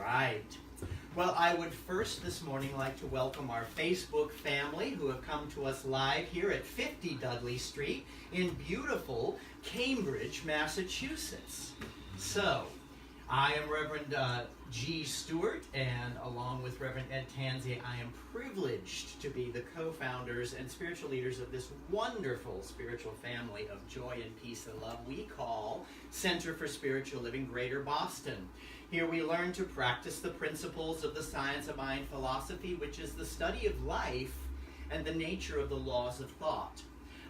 right. Well, I would first this morning like to welcome our Facebook family who have come to us live here at 50 Dudley Street in beautiful Cambridge, Massachusetts. So, I am Reverend G. Stewart, and along with Reverend Ed Tanzi, I am privileged to be the co-founders and spiritual leaders of this wonderful spiritual family of joy and peace and love we call Center for Spiritual Living Greater Boston. Here we learn to practice the principles of the science of mind philosophy, which is the study of life and the nature of the laws of thought.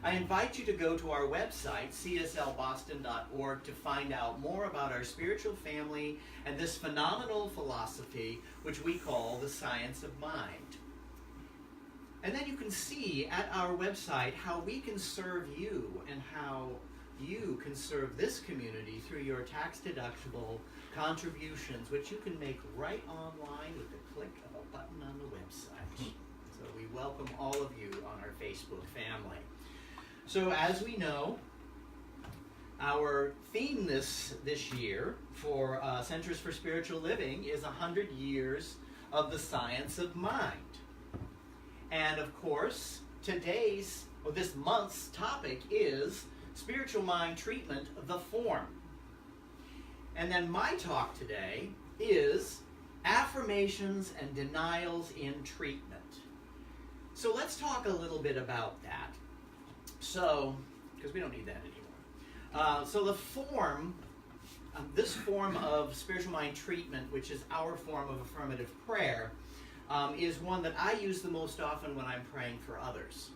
I invite you to go to our website, cslboston.org, to find out more about our spiritual family and this phenomenal philosophy, which we call the science of mind. And then you can see at our website how we can serve you and how you can serve this community through your tax-deductible contributions, which you can make right online with the click of a button on the website. So we welcome all of you on our Facebook family. So as we know, our theme this year for Centers for Spiritual Living is 100 years of the science of mind. And of course, this month's topic is spiritual mind treatment, the form. And then my talk today is affirmations and denials in treatment. So let's talk a little bit about that. So, because we don't need that anymore. So the form, this form of spiritual mind treatment, which is our form of affirmative prayer, is one that I use the most often when I'm praying for others.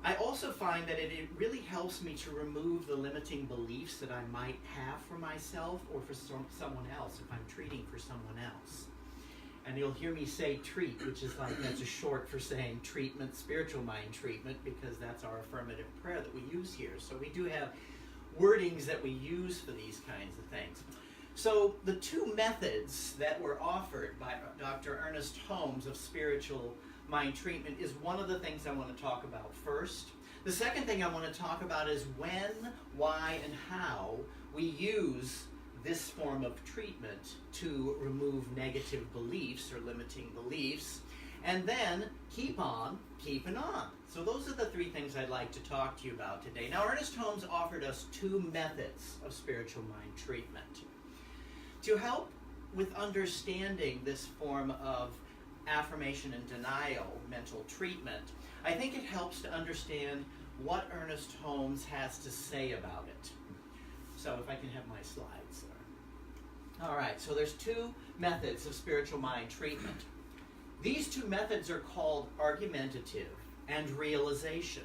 I also find that it really helps me to remove the limiting beliefs that I might have for myself or for someone else if I'm treating for someone else. And you'll hear me say treat, which is like, that's a short for saying treatment, spiritual mind treatment, because that's our affirmative prayer that we use here. So we do have wordings that we use for these kinds of things. So the two methods that were offered by Dr. Ernest Holmes of spiritual mind treatment is one of the things I want to talk about first. The second thing I want to talk about is when, why, and how we use this form of treatment to remove negative beliefs or limiting beliefs, and then keep on keeping on. So those are the three things I'd like to talk to you about today. Now, Ernest Holmes offered us two methods of spiritual mind treatment. To help with understanding this form of affirmation and denial mental treatment, I think it helps to understand what Ernest Holmes has to say about it. So if I can have my slides there. All right, so there's two methods of spiritual mind treatment. These two methods are called argumentative and realization.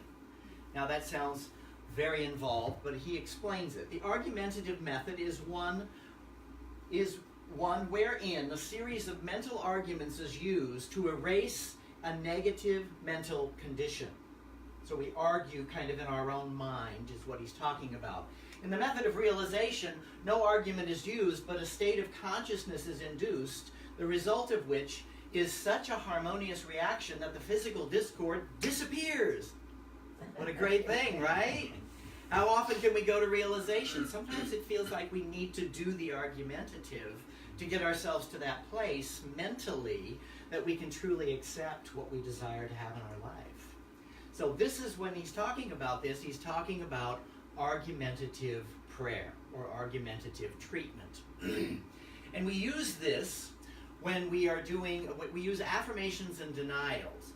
Now that sounds very involved, but he explains it. The argumentative method is one wherein a series of mental arguments is used to erase a negative mental condition. So we argue kind of in our own mind is what he's talking about. In the method of realization, no argument is used, but a state of consciousness is induced, the result of which is such a harmonious reaction that the physical discord disappears. What a great thing, right? How often can we go to realization? Sometimes it feels like we need to do the argumentative to get ourselves to that place mentally that we can truly accept what we desire to have in our life. So this is when he's talking about this, he's talking about argumentative prayer or argumentative treatment. And we use this when we use affirmations and denials.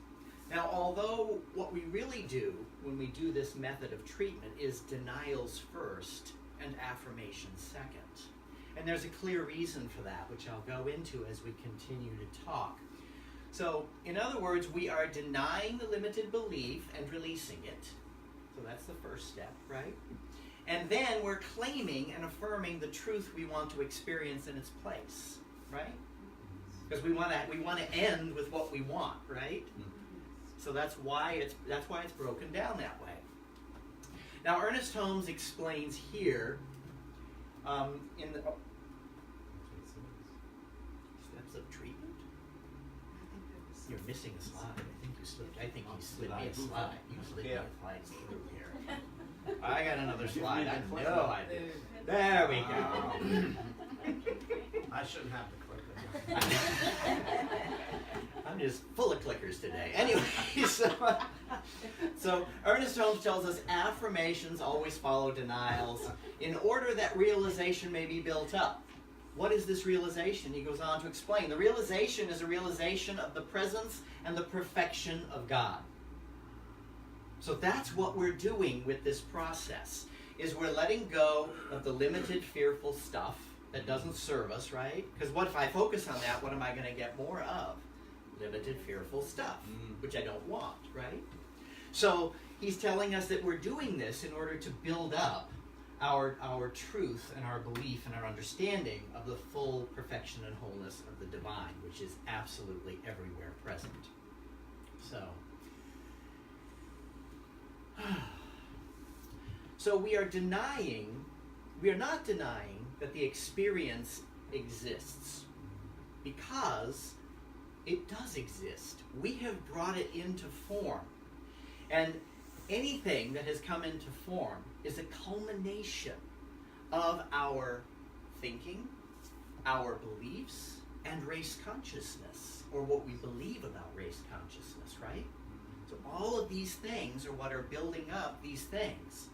Now, although what we really do when we do this method of treatment is denials first and affirmations second. And there's a clear reason for that, which I'll go into as we continue to talk. So, in other words, we are denying the limited belief and releasing it. So that's the first step, right? And then we're claiming and affirming the truth we want to experience in its place, right? Because we want to end with what we want, right? So that's why it's broken down that way. Now, Ernest Holmes explains here in the steps of treatment. You're missing a slide. I think you slid me a slide. You slid me a slide through here. I got another slide. I know I did. There we go. I shouldn't have to click it. I'm just full of clickers today. Anyway, so Ernest Holmes tells us affirmations always follow denials in order that realization may be built up. What is this realization? He goes on to explain. The realization is a realization of the presence and the perfection of God. So that's what we're doing with this process, is we're letting go of the limited, fearful stuff that doesn't serve us, right? Because what if I focus on that, what am I going to get more of? Limited, fearful stuff, which I don't want, right? So he's telling us that we're doing this in order to build up our truth and our belief and our understanding of the full perfection and wholeness of the divine, which is absolutely everywhere present. So we are not denying that the experience exists, because it does exist. We have brought it into form. And anything that has come into form is a culmination of our thinking, our beliefs, and race consciousness, or what we believe about race consciousness, right? So all of these things are what are building up these things.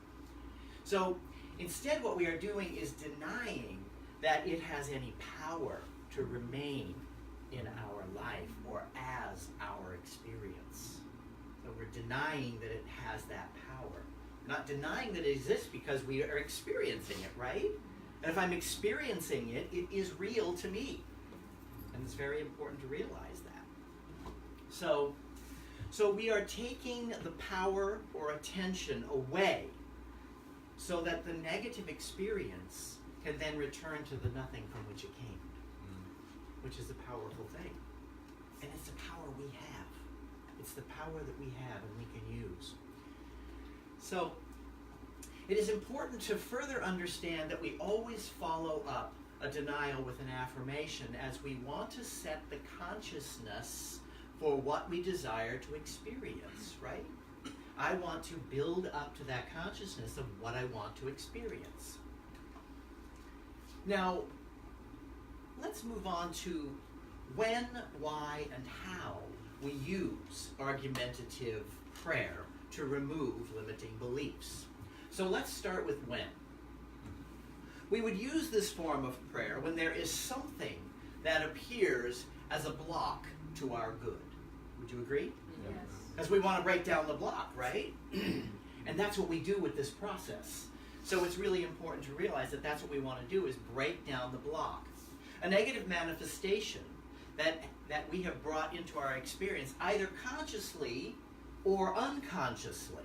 So instead what we are doing is denying that it has any power to remain in our life or as our experience. So we're denying that it has that power. We're not denying that it exists because we are experiencing it, right? And if I'm experiencing it, it is real to me. And it's very important to realize that. So we are taking the power or attention away so that the negative experience can then return to the nothing from which it came, which is a powerful thing. And it's the power we have. It's the power that we have and we can use. So it is important to further understand that we always follow up a denial with an affirmation, as we want to set the consciousness for what we desire to experience, right? I want to build up to that consciousness of what I want to experience. Now, let's move on to when, why, and how we use argumentative prayer to remove limiting beliefs. So let's start with when. We would use this form of prayer when there is something that appears as a block to our good. Would you agree? Yes. Because we want to break down the block, right? And that's what we do with this process. So it's really important to realize that that's what we want to do, is break down the block. A negative manifestation that we have brought into our experience, either consciously or unconsciously.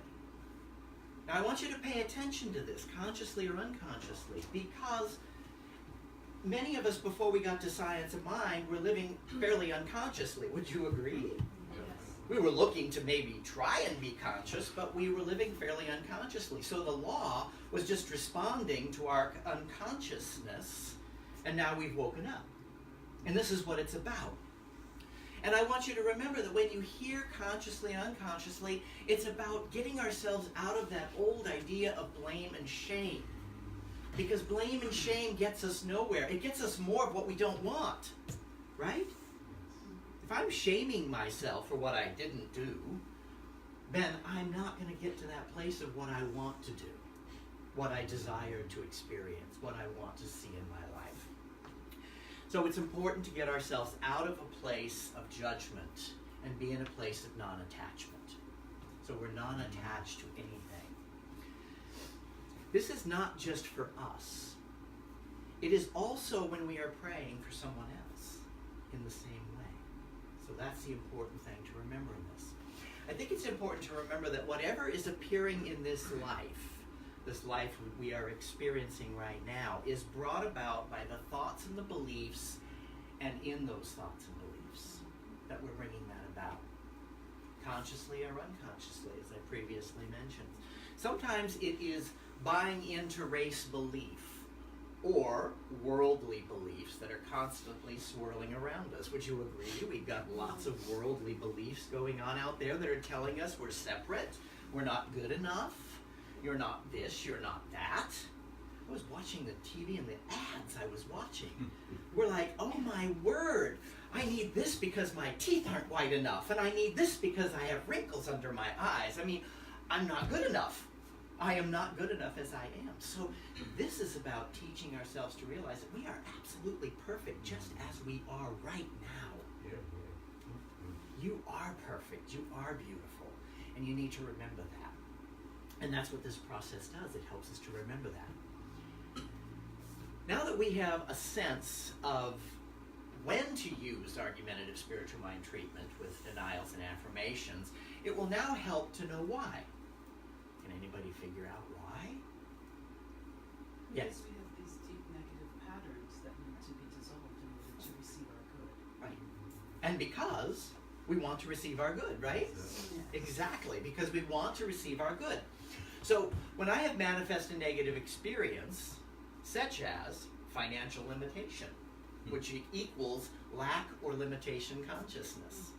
Now I want you to pay attention to this, consciously or unconsciously, because many of us, before we got to Science of Mind, were living fairly unconsciously. Would you agree? We were looking to maybe try and be conscious, but we were living fairly unconsciously. So the law was just responding to our unconsciousness, and now we've woken up. And this is what it's about. And I want you to remember that when you hear consciously and unconsciously, it's about getting ourselves out of that old idea of blame and shame. Because blame and shame gets us nowhere. It gets us more of what we don't want, right? If I'm shaming myself for what I didn't do, then I'm not going to get to that place of what I want to do, what I desire to experience, what I want to see in my life. So it's important to get ourselves out of a place of judgment and be in a place of non-attachment. So we're non-attached to anything. This is not just for us. It is also when we are praying for someone else in the same way. So that's the important thing to remember in this. I think it's important to remember that whatever is appearing in this life we are experiencing right now, is brought about by the thoughts and the beliefs, and in those thoughts and beliefs that we're bringing that about, consciously or unconsciously, as I previously mentioned. Sometimes it is buying into race belief or worldly beliefs that are constantly swirling around us. Would you agree? We've got lots of worldly beliefs going on out there that are telling us we're separate, we're not good enough, you're not this, you're not that. I was watching the TV and the ads I was watching were like, oh my word, I need this because my teeth aren't white enough, and I need this because I have wrinkles under my eyes. I mean, I'm not good enough. I am not good enough as I am. So this is about teaching ourselves to realize that we are absolutely perfect just as we are right now. You are perfect. You are beautiful. And you need to remember that. And that's what this process does. It helps us to remember that. Now that we have a sense of when to use argumentative spiritual mind treatment with denials and affirmations, it will now help to know why. Can anybody figure out why? Because Yes. we have these deep negative patterns that need to be dissolved in order to receive our good. Right. And because we want to receive our good, right? Yeah. Exactly, because we want to receive our good. So when I have manifest a negative experience, such as financial limitation, which equals lack or limitation consciousness.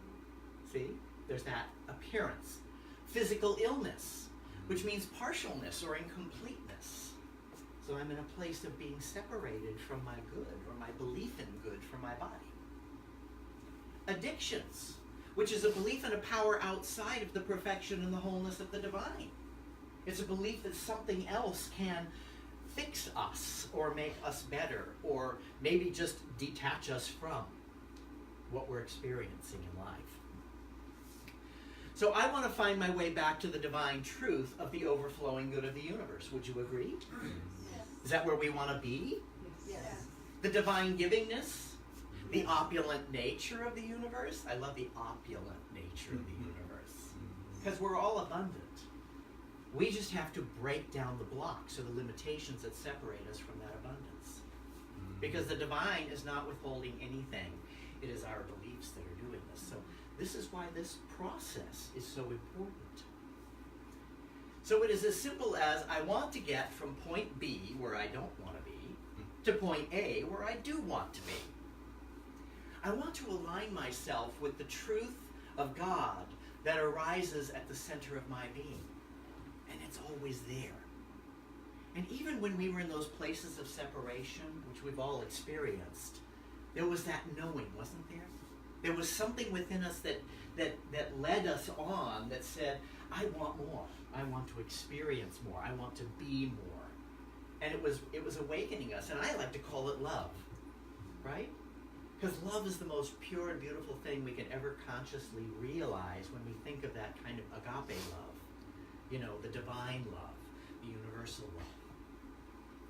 See? There's that appearance. Physical illness, which means partialness or incompleteness. So I'm in a place of being separated from my good or my belief in good from my body. Addictions, which is a belief in a power outside of the perfection and the wholeness of the divine. It's a belief that something else can fix us or make us better or maybe just detach us from what we're experiencing in life. So I want to find my way back to the divine truth of the overflowing good of the universe. Would you agree? Yes. Is that where we want to be? Yes. Yes. The divine givingness, the opulent nature of the universe. I love the opulent nature of the universe because we're all abundant. We just have to break down the blocks or the limitations that separate us from that abundance. Because the divine is not withholding anything. It is our beliefs that are doing this. So this is why this process is so important. So it is as simple as I want to get from point B, where I don't want to be, to point A, where I do want to be. I want to align myself with the truth of God that arises at the center of my being. And it's always there. And even when we were in those places of separation, which we've all experienced, there was that knowing, wasn't there? There was something within us that led us on that said, I want more. I want to experience more. I want to be more. And it was awakening us. And I like to call it love, right? Because love is the most pure and beautiful thing we can ever consciously realize when we think of that kind of agape love. You know, the divine love, the universal love.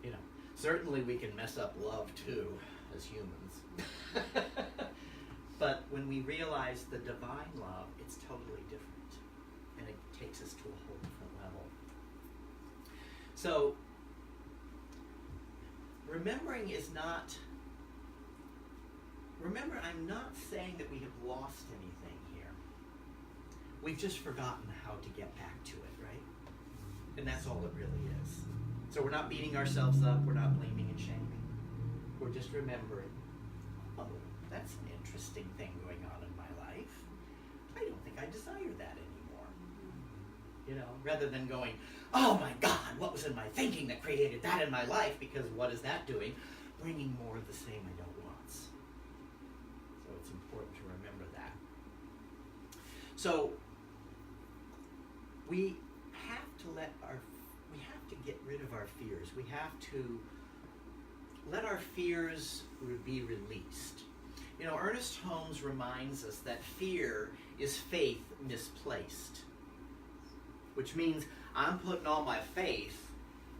You know, certainly we can mess up love too, as humans. But when we realize the divine love, it's totally different. And it takes us to a whole different level. So, remembering is not... Remember, I'm not saying that we have lost anything here. We've just forgotten how to get back to it, right? And that's all it really is. So we're not beating ourselves up. We're not blaming and shaming. We're just remembering, oh, that's an interesting thing going on in my life. I don't think I desire that anymore. You know, rather than going, oh my God, what was in my thinking that created that in my life? Because what is that doing? Bringing more of the same I don't want. So it's important to remember that. So we have to get rid of our fears. We have to let our fears be released. You know, Ernest Holmes reminds us that fear is faith misplaced, which means I'm putting all my faith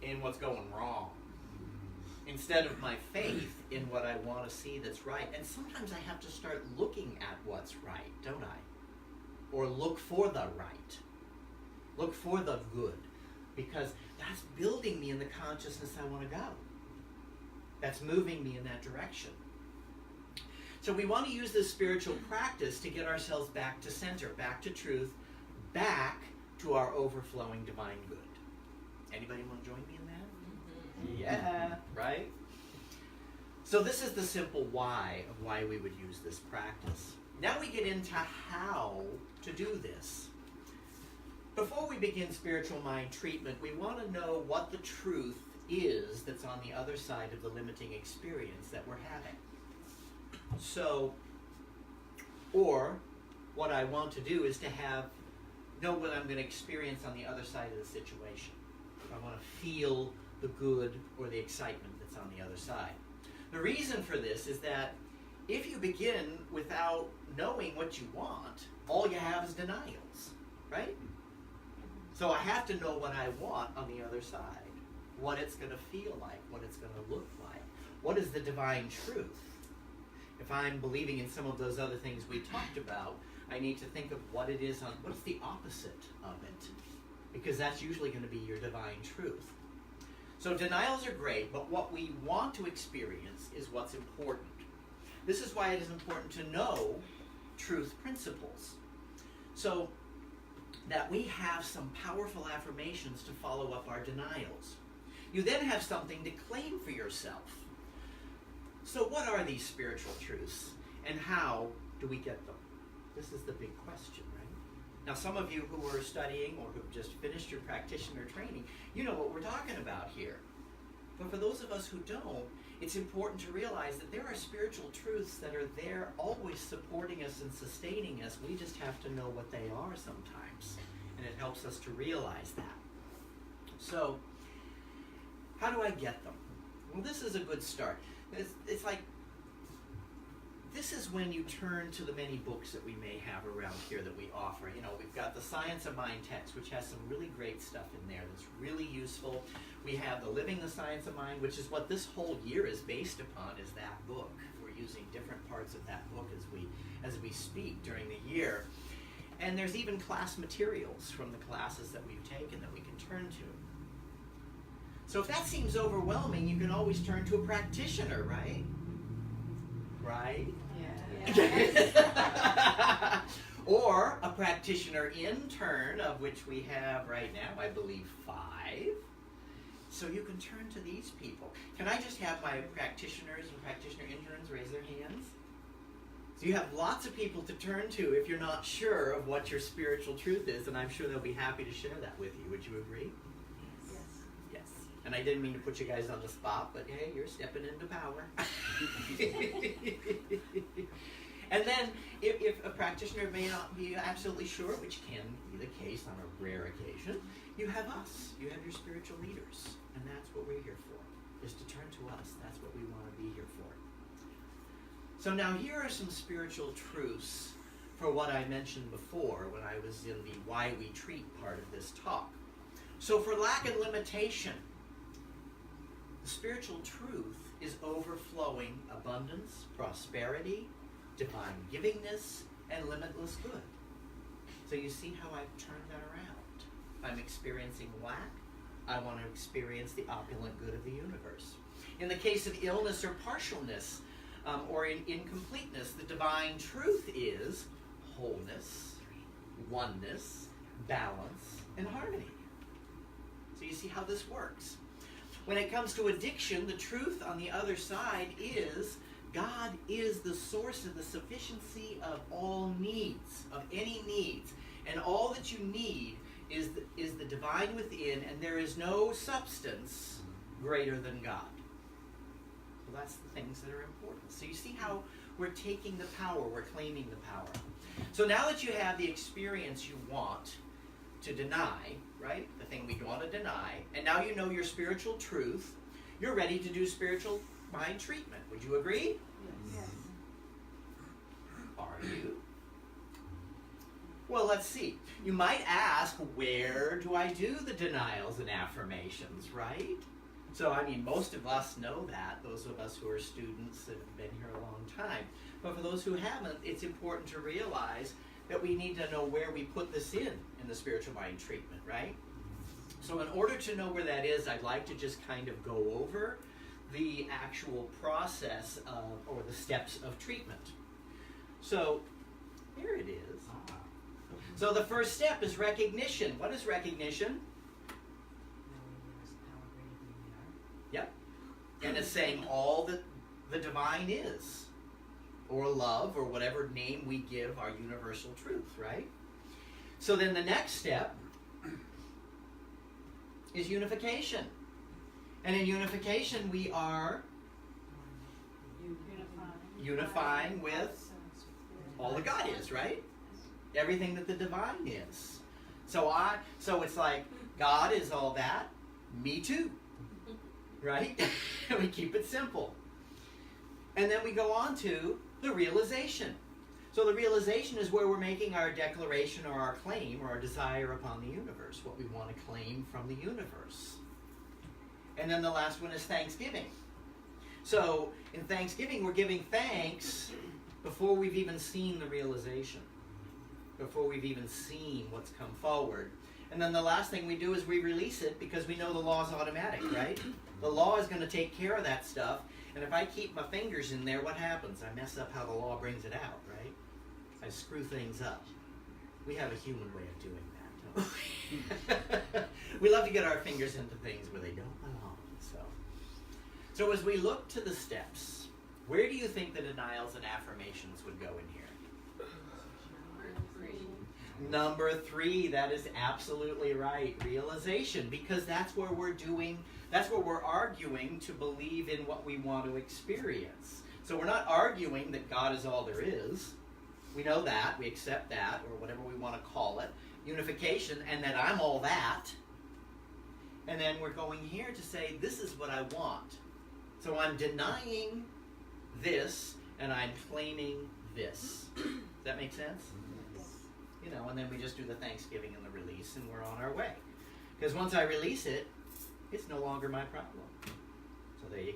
in what's going wrong instead of my faith in what I want to see that's right. And sometimes I have to start looking at what's right, don't I? Or look for the right. Look for the good. Because that's building me in the consciousness I want to go. That's moving me in that direction. So we want to use this spiritual practice to get ourselves back to center, back to truth, back to our overflowing divine good. Anybody want to join me in that? Yeah, right? So this is the simple why of why we would use this practice. Now we get into how to do this. Before we begin spiritual mind treatment, we want to know what the truth is that's on the other side of the limiting experience that we're having. So, or what I want to do is to know what I'm going to experience on the other side of the situation. I want to feel the good or the excitement that's on the other side. The reason for this is that if you begin without knowing what you want, all you have is denials, right? So I have to know what I want on the other side, what it's going to feel like, what it's going to look like. What is the divine truth? If I'm believing in some of those other things we talked about, I need to think of what it is what's the opposite of it, because that's usually going to be your divine truth. So denials are great, but what we want to experience is what's important. This is why it is important to know truth principles, so that we have some powerful affirmations to follow up our denials. You then have something to claim for yourself. So what are these spiritual truths, and how do we get them? This is the big question, right? Now, some of you who are studying or who've just finished your practitioner training, you know what we're talking about here. But for those of us who don't, it's important to realize that there are spiritual truths that are there always supporting us and sustaining us. We just have to know what they are sometimes, and it helps us to realize that. So, how do I get them? Well, this is a good start. It's like, this is when you turn to the many books that we may have around here that we offer. You know, we've got the Science of Mind text, which has some really great stuff in there that's really useful. We have the Living the Science of Mind, which is what this whole year is based upon, is that book. We're using different parts of that book as we speak during the year. And there's even class materials from the classes that we've taken that we can turn to. So if that seems overwhelming, you can always turn to a practitioner, right? Right? Yeah. Or a practitioner intern, of which we have right now, I believe, 5. So you can turn to these people. Can I just have my practitioners and practitioner interns raise their hands? So you have lots of people to turn to if you're not sure of what your spiritual truth is, and I'm sure they'll be happy to share that with you. Would you agree? Yes. Yes. And I didn't mean to put you guys on the spot, but hey, you're stepping into power. And then, if a practitioner may not be absolutely sure, which can be the case on a rare occasion, you have us. You have your spiritual leaders. And that's what we're here for, is to turn to us. That's what we want to be here for. So now here are some spiritual truths for what I mentioned before when I was in the Why We Treat part of this talk. So for lack and limitation, the spiritual truth is overflowing abundance, prosperity, divine givingness, and limitless good. So you see how I've turned that around. If I'm experiencing lack, I want to experience the opulent good of the universe. In the case of illness or partialness, or in incompleteness, the divine truth is wholeness, oneness, balance, and harmony. So you see how this works. When it comes to addiction, the truth on the other side is God is the source of the sufficiency of all needs, of any needs. And all that you need is the divine within, and there is no substance greater than God. So that's the things that are important. So you see how we're taking the power, we're claiming the power. So now that you have the experience you want to deny, right? The thing we want to deny, and now you know your spiritual truth, you're ready to do spiritual mind treatment. Would you agree? Yes. Are you? Well, let's see. You might ask, where do I do the denials and affirmations, right? So, I mean, most of us know that, those of us who are students that have been here a long time. But for those who haven't, it's important to realize that we need to know where we put this in the spiritual mind treatment, right? So in order to know where that is, I'd like to just kind of go over the actual process of, or the steps of treatment. So here it is. So the first step is recognition. What is recognition? Yep. And it's saying all that the divine is, or love, or whatever name we give our universal truth, right? So then the next step is unification. And in unification we are unifying with all that God is, right? Everything that the divine is. So it's like, God is all that, me too, right? We keep it simple. And then we go on to the realization. So the realization is where we're making our declaration or our claim or our desire upon the universe, what we want to claim from the universe. And then the last one is thanksgiving. So in Thanksgiving, we're giving thanks before we've even seen the realization, before we've even seen what's come forward. And then the last thing we do is we release it because we know the law is automatic, right? The law is going to take care of that stuff. And if I keep my fingers in there, what happens? I mess up how the law brings it out, right? I screw things up. We have a human way of doing that, don't we? We love to get our fingers into things where they don't belong. So as we look to the steps, where do you think the denials and affirmations would go in here? Number 3, that is absolutely right. Realization, because that's where we're arguing to believe in what we want to experience. So we're not arguing that God is all there is. We know that, we accept that, or whatever we want to call it. Unification, and that I'm all that. And then we're going here to say, this is what I want. So I'm denying this, and I'm claiming this. Does that make sense? You know, and then we just do the thanksgiving and the release, and we're on our way. Because once I release it, it's no longer my problem. So there you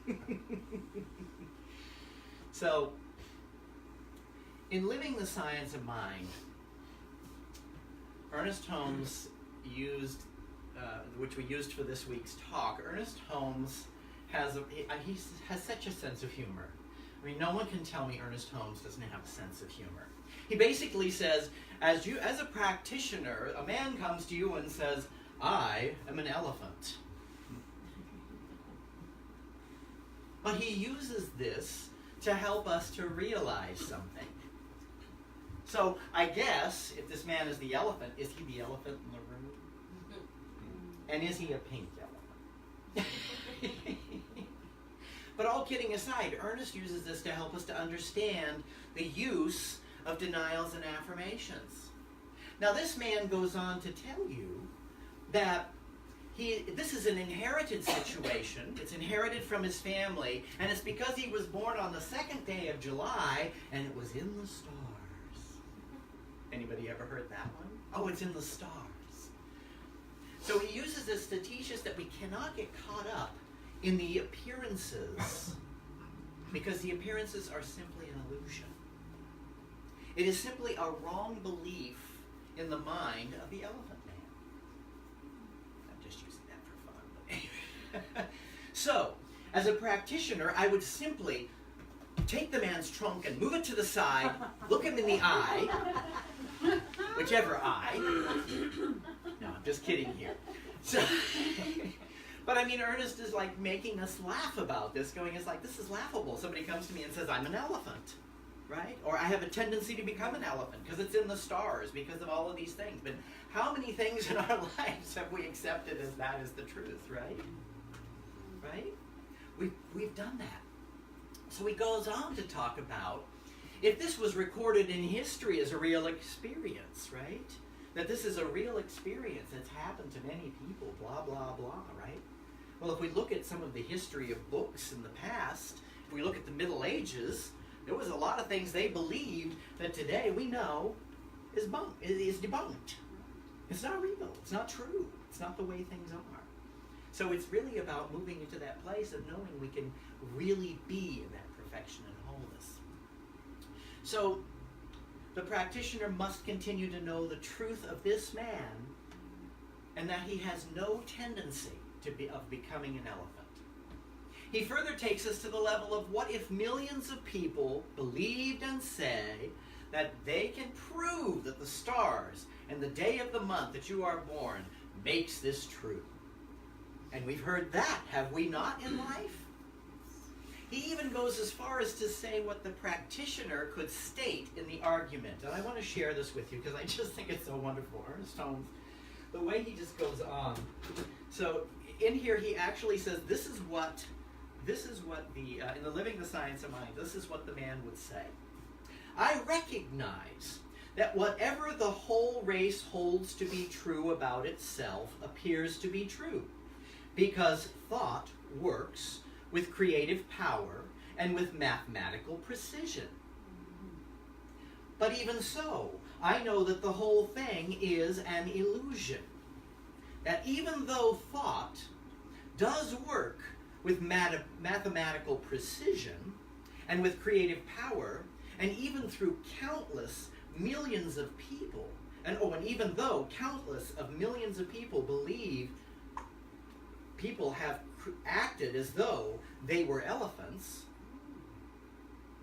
go. So, in Living the Science of Mind, Ernest Holmes used, which we used for this week's talk, Ernest Holmes he has such a sense of humor. I mean, no one can tell me Ernest Holmes doesn't have a sense of humor. He basically says, as a practitioner, a man comes to you and says, I am an elephant. But he uses this to help us to realize something. So I guess, if this man is the elephant, is he the elephant in the room? And is he a pink elephant? But all kidding aside, Ernest uses this to help us to understand the use of denials and affirmations. Now this man goes on to tell you that this is an inherited situation. It's inherited from his family, and it's because he was born on the 2nd day of July, and it was in the stars. Anybody ever heard that one? Oh, it's in the stars. So he uses this to teach us that we cannot get caught up in the appearances, because the appearances are simply an illusion. It is simply a wrong belief in the mind of the elephant man. I'm just using that for fun. So, as a practitioner, I would simply take the man's trunk and move it to the side, look him in the eye, whichever eye. No, I'm just kidding here. So, but I mean, Ernest is like making us laugh about this, it's like, this is laughable. Somebody comes to me and says, I'm an elephant, right? Or I have a tendency to become an elephant because it's in the stars, because of all of these things. But how many things in our lives have we accepted as that is the truth, right? Right? We've done that. So he goes on to talk about, if this was recorded in history as a real experience, right? That this is a real experience that's happened to many people, blah, blah, blah, right? Well, if we look at some of the history of books in the past, if we look at the Middle Ages, there was a lot of things they believed that today we know is debunked. It's not real. It's not true. It's not the way things are. So it's really about moving into that place of knowing we can really be in that perfection and wholeness. So the practitioner must continue to know the truth of this man, and that he has no tendency of becoming an elephant. He further takes us to the level of, what if millions of people believed and say that they can prove that the stars and the day of the month that you are born makes this true? And we've heard that, have we not, in life? He even goes as far as to say what the practitioner could state in the argument. And I want to share this with you because I just think it's so wonderful. Ernest Holmes, the way he just goes on. So in here he actually says, this is what this is what in the Living the Science of Mind, this is what the man would say. I recognize that whatever the whole race holds to be true about itself appears to be true, because thought works with creative power and with mathematical precision. But even so, I know that the whole thing is an illusion. That even though thought does work with mathematical precision and with creative power, and even through countless millions of people, and even though countless of millions of people believe people have acted as though they were elephants,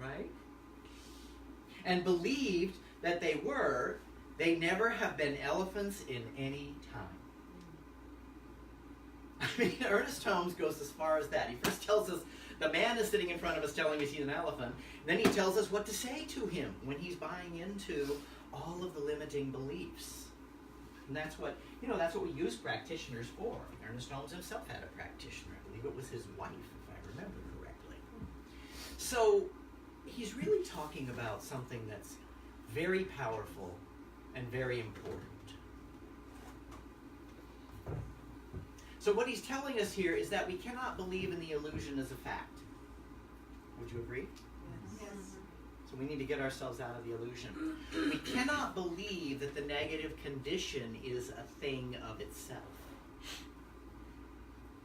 right? And believed that they were, they never have been elephants in any time. I mean, Ernest Holmes goes as far as that. He first tells us the man is sitting in front of us telling us he's an elephant. Then he tells us what to say to him when he's buying into all of the limiting beliefs. And that's what we use practitioners for. Ernest Holmes himself had a practitioner. I believe it was his wife, if I remember correctly. So he's really talking about something that's very powerful and very important. So what he's telling us here is that we cannot believe in the illusion as a fact. Would you agree? Yes. So we need to get ourselves out of the illusion. We cannot believe that the negative condition is a thing of itself.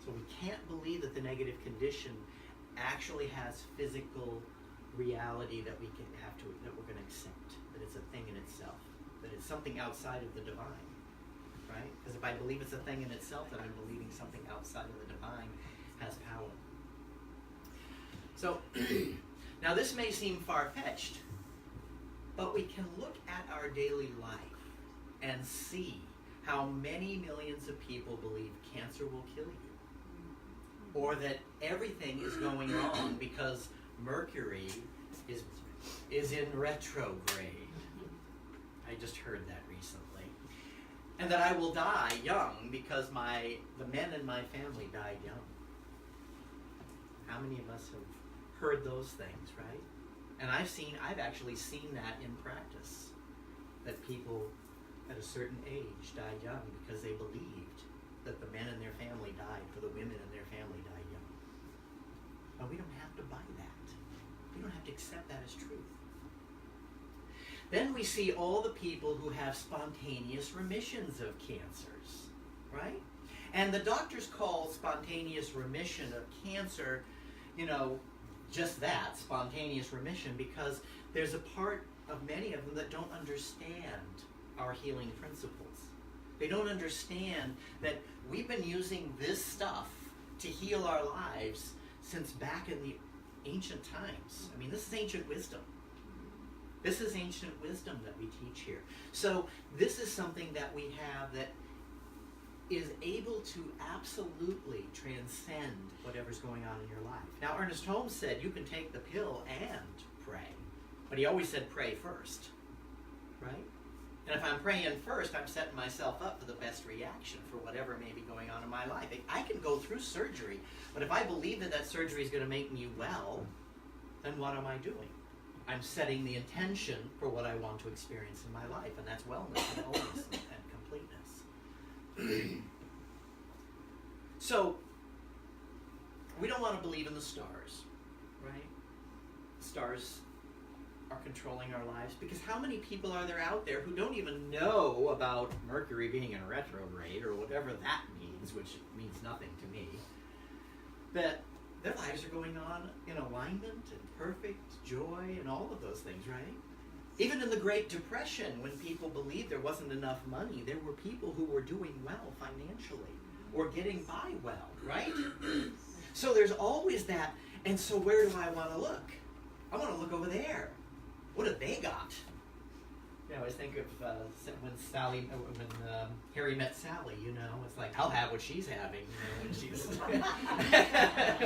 So we can't believe that the negative condition actually has physical reality that we're going to accept, that it's a thing in itself, that it's something outside of the divine. Right? Because if I believe it's a thing in itself, then I'm believing something outside of the divine has power. So, now this may seem far-fetched, but we can look at our daily life and see how many millions of people believe cancer will kill you, or that everything is going wrong because Mercury is in retrograde. I just heard that recently. And that I will die young because the men in my family died young. How many of us have heard those things, right? And I've actually seen that in practice. That people at a certain age died young because they believed that the men in their family died, or the women in their family died young. But we don't have to buy that. We don't have to accept that as truth. Then we see all the people who have spontaneous remissions of cancers, right? And the doctors call spontaneous remission of cancer, just that, spontaneous remission, because there's a part of many of them that don't understand our healing principles. They don't understand that we've been using this stuff to heal our lives since back in the ancient times. I mean, this is ancient wisdom. This is ancient wisdom that we teach here. So this is something that we have that is able to absolutely transcend whatever's going on in your life. Now, Ernest Holmes said you can take the pill and pray, but he always said pray first, right? And if I'm praying first, I'm setting myself up for the best reaction for whatever may be going on in my life. I can go through surgery, but if I believe that surgery is going to make me well, then what am I doing? I'm setting the intention for what I want to experience in my life, and that's wellness and wholeness and completeness. So, we don't want to believe in the stars, right? The stars are controlling our lives, because how many people are there out there who don't even know about Mercury being in retrograde, or whatever that means, which means nothing to me, that their lives are going on in alignment and perfect joy and all of those things, right? Even in the Great Depression, when people believed there wasn't enough money, there were people who were doing well financially or getting by well, right? So there's always that. And so where do I want to look? I want to look over there. What have they got? I always think of when Harry met Sally, it's like, I'll have what she's having, when she's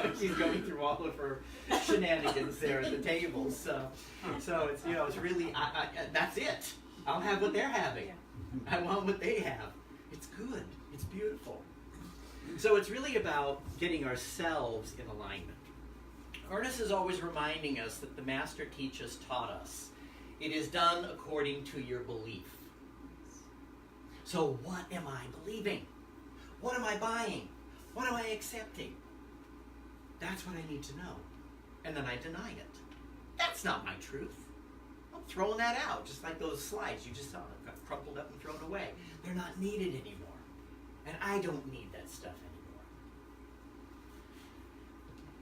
when she's going through all of her shenanigans there at the table. So it's it's really that's it. I'll have what they're having. I want what they have. It's good. It's beautiful. So it's really about getting ourselves in alignment, Ernest is always reminding us that the master teachers taught us, it is done according to your belief. So what am I believing? What am I buying? What am I accepting? That's what I need to know. And then I deny it. That's not my truth. I'm throwing that out, just like those slides you just saw that got crumpled up and thrown away. They're not needed anymore. And I don't need that stuff anymore.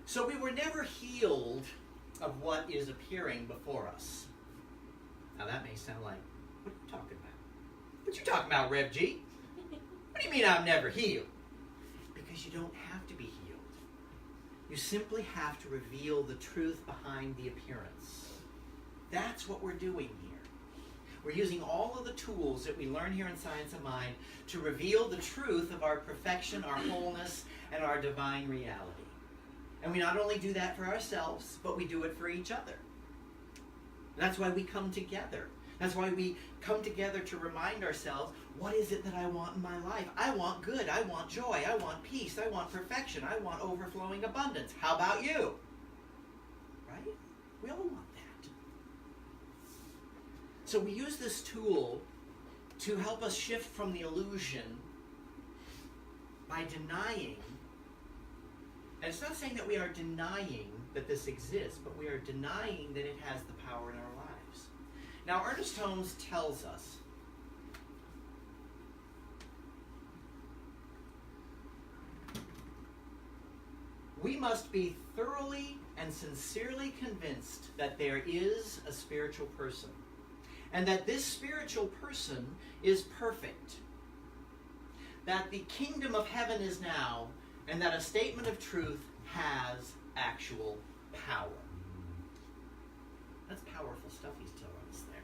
So we were never healed of what is appearing before us. Now that may sound like, what are you talking about? What you talking about, Rev G? What do you mean I'm never healed? Because you don't have to be healed. You simply have to reveal the truth behind the appearance. That's what we're doing here. We're using all of the tools that we learn here in Science of Mind to reveal the truth of our perfection, our wholeness, and our divine reality. And we not only do that for ourselves, but we do it for each other. That's why we come together. That's why we come together to remind ourselves, what is it that I want in my life? I want good. I want joy. I want peace. I want perfection. I want overflowing abundance. How about you? Right? We all want that. So we use this tool to help us shift from the illusion by denying. And it's not saying that we are denying that this exists, but we are denying that it has the power in our lives. Now, Ernest Holmes tells us we must be thoroughly and sincerely convinced that there is a spiritual person, and that this spiritual person is perfect, that the kingdom of heaven is now, and that a statement of truth has actual power. That's powerful stuff he's telling us there.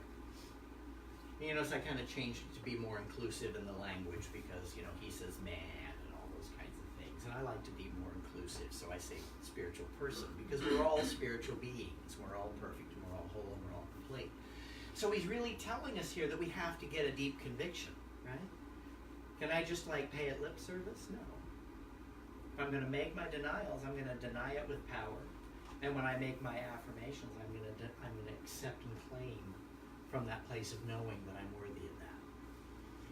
You notice I kind of changed it to be more inclusive in the language because, he says man and all those kinds of things. And I like to be more inclusive, so I say spiritual person because we're all spiritual beings. We're all perfect and we're all whole and we're all complete. So he's really telling us here that we have to get a deep conviction, right? Can I just pay it lip service? No. If I'm going to make my denials, I'm going to deny it with power. And when I make my affirmations, I'm going to accept and claim from that place of knowing that I'm worthy of that.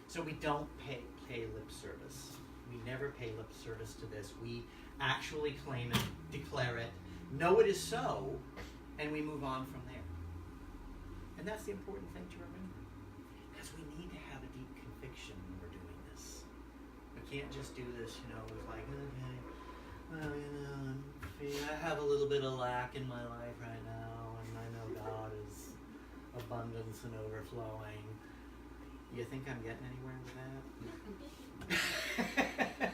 So we don't pay lip service. We never pay lip service to this. We actually claim it, declare it, know it is so, and we move on from there. And that's the important thing to remember. Because we need to have a deep conviction when we're doing this. We can't just do this, with okay, well, I have a little bit of lack in my life right now, and I know God is abundance and overflowing. You think I'm getting anywhere with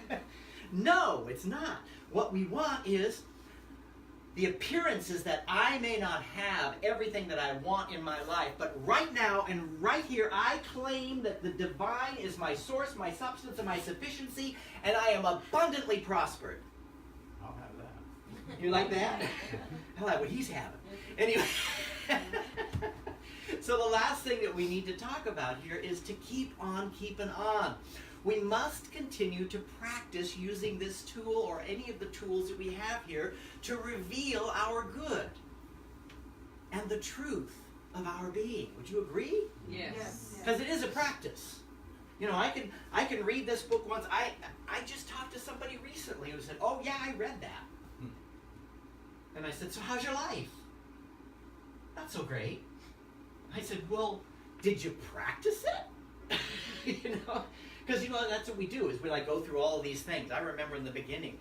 that? No, it's not. What we want is the appearance is that I may not have everything that I want in my life, but right now and right here, I claim that the divine is my source, my substance, and my sufficiency, and I am abundantly prospered. I'll have that. You like that? I like what he's having. Anyway, so the last thing that we need to talk about here is to keep on keeping on. We must continue to practice using this tool or any of the tools that we have here to reveal our good and the truth of our being. Would you agree? Yes. Because it is a practice. I can read this book once. I just talked to somebody recently who said, "Oh yeah, I read that." And I said, "So how's your life?" "Not so great." I said, "Well, did you practice it?" Because, that's what we do, is we go through all of these things. I remember in the beginning,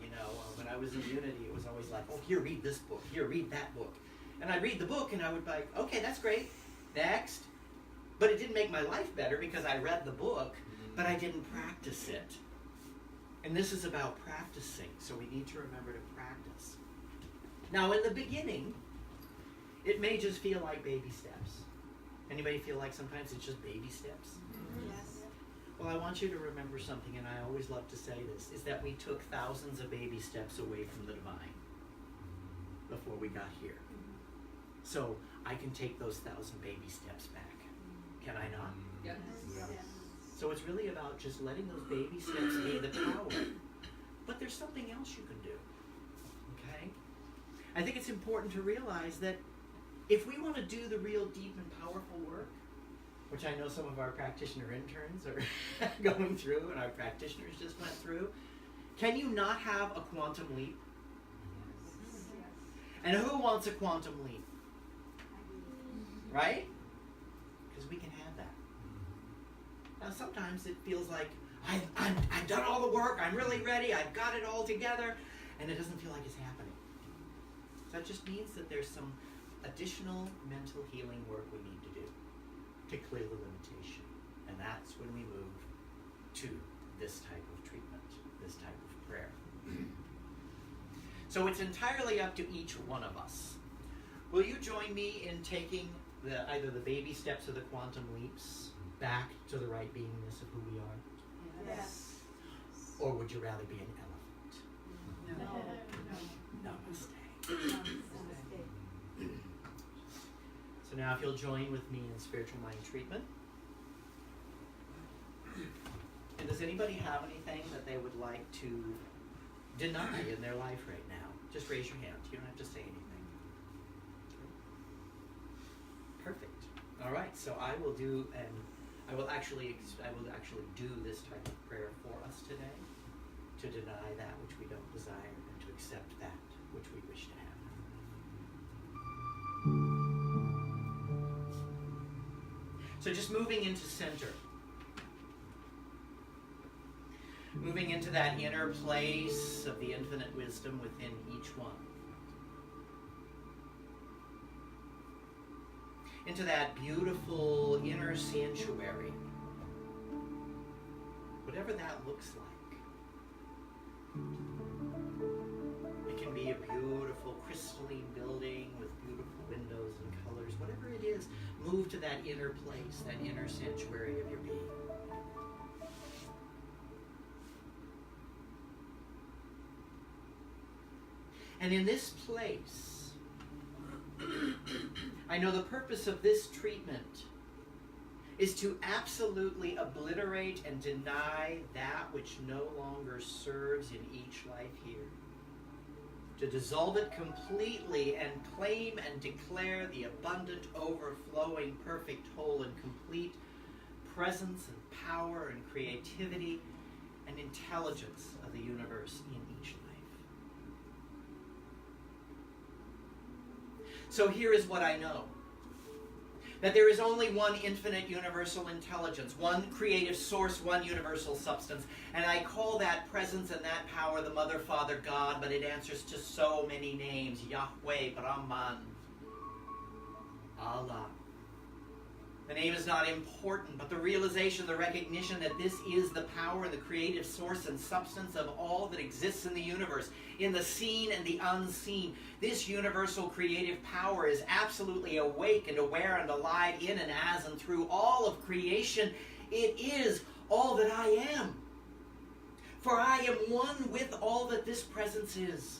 when I was in Unity, it was always like, "Oh, here, read this book. Here, read that book." And I'd read the book, and I would be like, "Okay, that's great. Next." But it didn't make my life better because I read the book, but I didn't practice it. And this is about practicing, so we need to remember to practice. Now, in the beginning, it may just feel like baby steps. Anybody feel like sometimes it's just baby steps? Yes. Well, I want you to remember something, and I always love to say this, is that we took thousands of baby steps away from the divine before we got here. So I can take those 1,000 baby steps back. Can I not? Yes. So it's really about just letting those baby steps be the power. But there's something else you can do. Okay? I think it's important to realize that if we want to do the real deep and powerful work, which I know some of our practitioner interns are going through and our practitioners just went through, can you not have a quantum leap? And who wants a quantum leap? Right? Because we can have that. Now sometimes it feels like, I've done all the work, I'm really ready, I've got it all together, and it doesn't feel like it's happening. So that just means that there's some additional mental healing work we need to do to clear the limitation. And that's when we move to this type of treatment, this type of prayer. So it's entirely up to each one of us. Will you join me in taking either the baby steps or the quantum leaps back to the right beingness of who we are? Yes. Or would you rather be an elephant? No. Namaste. So now if you'll join with me in spiritual mind treatment. And does anybody have anything that they would like to deny in their life right now? Just raise your hand. You don't have to say anything. Perfect. All right. So I will actually do this type of prayer for us today, to deny that which we don't desire and to accept that which we wish to have. So just moving into center. Moving into that inner place of the infinite wisdom within each one. Into that beautiful inner sanctuary. Whatever that looks like. It can be a beautiful crystalline building with beautiful windows and colors. Whatever it is, move to that inner place, that inner sanctuary of your being. And in this place, I know the purpose of this treatment is to absolutely obliterate and deny that which no longer serves in each life here. To dissolve it completely and claim and declare the abundant, overflowing, perfect, whole, and complete presence and power and creativity and intelligence of the universe in each life. So here is what I know. That there is only one infinite universal intelligence, one creative source, one universal substance. And I call that presence and that power the Mother, Father, God, but it answers to so many names. Yahweh, Brahman, Allah. The name is not important, but the realization, the recognition that this is the power, the creative source and substance of all that exists in the universe, in the seen and the unseen. This universal creative power is absolutely awake and aware and alive in and as and through all of creation. It is all that I am. For I am one with all that this presence is.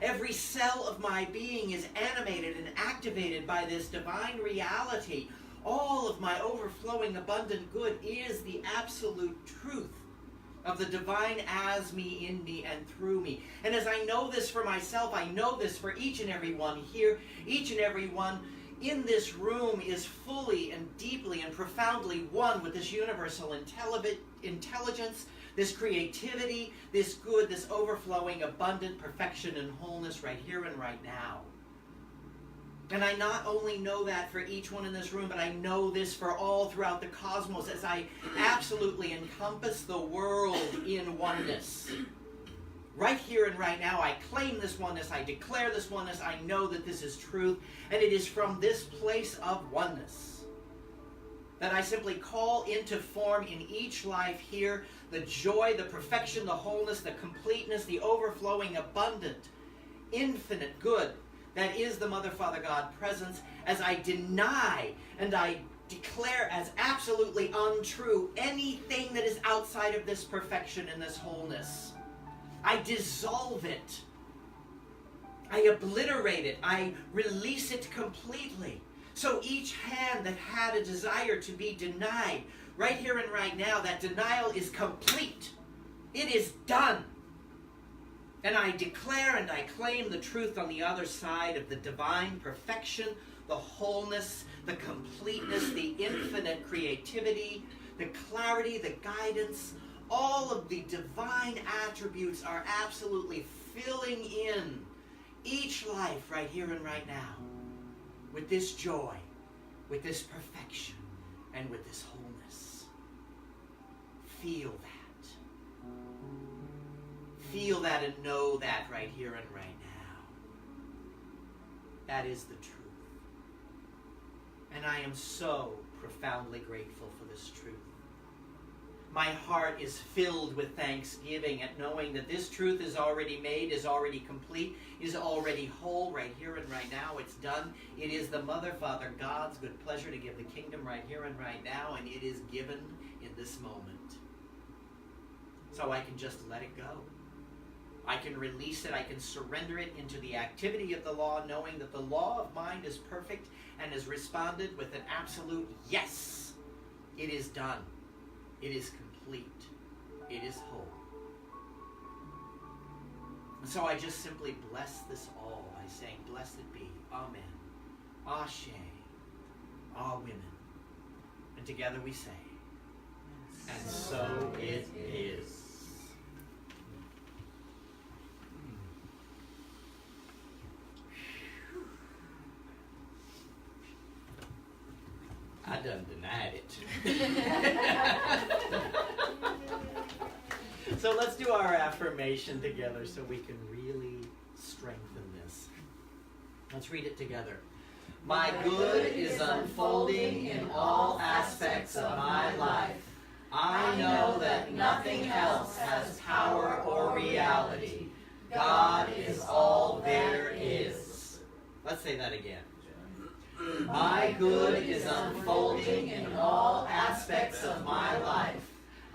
Every cell of my being is animated and activated by this divine reality. All of my overflowing abundant good is the absolute truth of the divine as me, in me, and through me. And as I know this for myself, I know this for each and every one here. Each and every one in this room is fully and deeply and profoundly one with this universal intelligence, this creativity, this good, this overflowing, abundant perfection and wholeness right here and right now. And I not only know that for each one in this room, but I know this for all throughout the cosmos as I absolutely encompass the world in oneness. Right here and right now, I claim this oneness, I declare this oneness, I know that this is truth, and it is from this place of oneness that I simply call into form in each life here the joy, the perfection, the wholeness, the completeness, the overflowing, abundant, infinite good that is the Mother, Father, God presence, as I deny and I declare as absolutely untrue anything that is outside of this perfection and this wholeness. I dissolve it. I obliterate it. I release it completely. So each hand that had a desire to be denied, right here and right now, that denial is complete. It is done. And I declare and I claim the truth on the other side of the divine perfection, the wholeness, the completeness, the infinite creativity, the clarity, the guidance. All of the divine attributes are absolutely filling in each life right here and right now with this joy, with this perfection, and with this wholeness. Feel that. Feel that and know that right here and right now. That is the truth. And I am so profoundly grateful for this truth. My heart is filled with thanksgiving at knowing that this truth is already made, is already complete, is already whole right here and right now. It's done. It is the Mother, Father, God's good pleasure to give the kingdom right here and right now, and it is given in this moment. So I can just let it go. I can release it. I can surrender it into the activity of the law, knowing that the law of mind is perfect and has responded with an absolute yes. It is done. It is complete. It is whole. And so I just simply bless this all by saying, blessed be, amen, ashe, ah women. And together we say, and so it is. I done denied it. So let's do our affirmation together so we can really strengthen this. Let's read it together. My good is unfolding in all aspects of my life. I know that nothing else has power or reality. God is all there is. Let's say that again. My good is unfolding in all aspects of my life.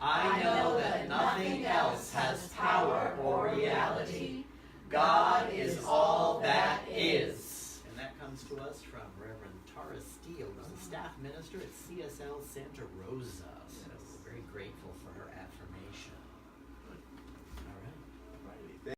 I know that nothing else has power or reality. God is all that is. And that comes to us from Reverend Tara Steele, who's a staff minister at CSL Santa Rosa. So we're very grateful for her affirmation.